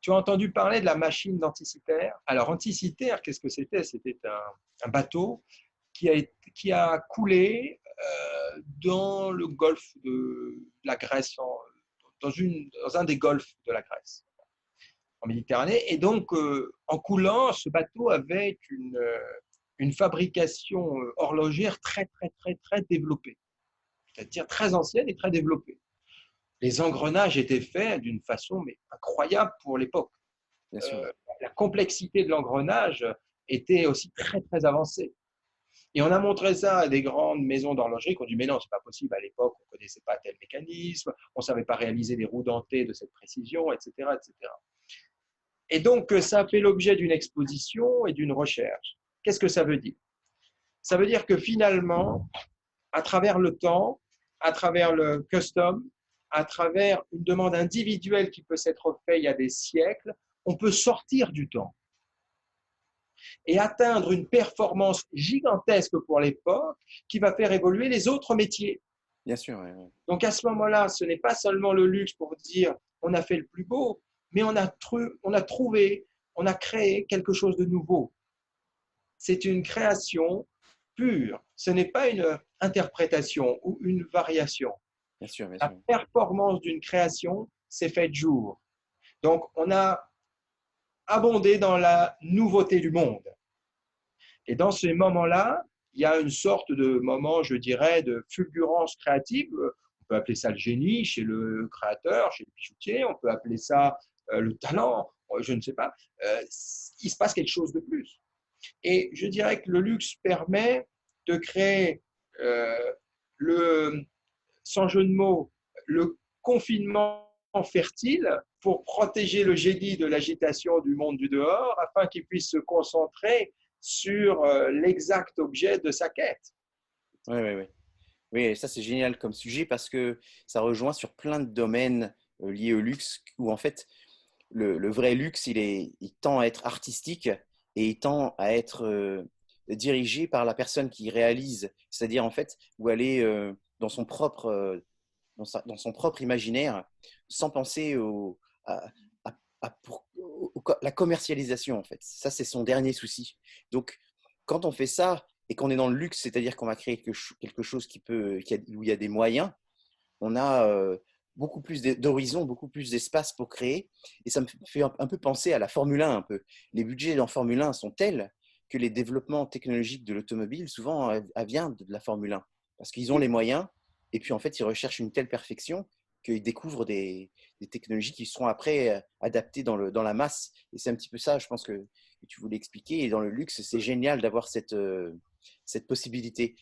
Tu as entendu parler de la machine d'Anticythère? Alors, Anticythère, qu'est-ce que c'était? C'était un bateau qui a coulé dans le golfe de la Grèce, dans un des golfes de la Grèce, en Méditerranée. Et donc, en coulant, ce bateau avait une fabrication horlogère très, très, très, très développée, c'est-à-dire très ancienne et très développée. Les engrenages étaient faits d'une façon mais incroyable pour l'époque. bien sûr. La complexité de l'engrenage était aussi très, très avancée. Et on a montré ça à des grandes maisons d'horlogerie qui ont dit mais non, c'est pas possible, à l'époque, on ne connaissait pas tel mécanisme, on ne savait pas réaliser des roues dentées de cette précision, etc., etc. Et donc, ça a fait l'objet d'une exposition et d'une recherche. Qu'est-ce que ça veut dire? Ça veut dire que finalement, à travers le temps, à travers le custom, à travers une demande individuelle qui peut s'être faite il y a des siècles, on peut sortir du temps et atteindre une performance gigantesque pour l'époque qui va faire évoluer les autres métiers. Bien sûr, ouais, ouais. Donc à ce moment-là, ce n'est pas seulement le luxe pour dire on a fait le plus beau, mais on a trouvé, on a créé quelque chose de nouveau. C'est une création pure. Ce n'est pas une interprétation ou une variation. Bien sûr, bien La sûr. performance d'une création s'est faite jour. Donc on a abondé dans la nouveauté du monde. Et dans ces moments-là, il y a une sorte de moment, je dirais, de fulgurance créative. On peut appeler ça le génie chez le créateur, chez le bijoutier. On peut appeler ça le talent. Je ne sais pas. Il se passe quelque chose de plus. Et je dirais que le luxe permet de créer le, sans jeu de mots, le confinement fertile pour protéger le génie de l'agitation du monde du dehors afin qu'il puisse se concentrer sur l'exact objet de sa quête. Ouais, ouais, ouais. Oui, et ça c'est génial comme sujet parce que ça rejoint sur plein de domaines liés au luxe où en fait le vrai luxe il tend à être artistique et il tend à être dirigé par la personne qui réalise, c'est-à-dire en fait où elle est dans son propre dans son propre imaginaire sans penser à, la commercialisation en fait. Ça c'est son dernier souci. Donc quand on fait ça et qu'on est dans le luxe, c'est-à-dire qu'on va créer quelque chose où il y a des moyens, on a beaucoup plus d'horizons, beaucoup plus d'espace pour créer. Et ça me fait un peu penser à la Formule 1 un peu. Les budgets en Formule 1 sont tels que les développements technologiques de l'automobile, souvent, viennent de la Formule 1. Parce qu'ils ont les moyens, et puis en fait, ils recherchent une telle perfection qu'ils découvrent des technologies qui seront après adaptées dans la masse. Et c'est un petit peu ça, je pense que tu voulais expliquer. Et dans le luxe, c'est génial d'avoir cette possibilité.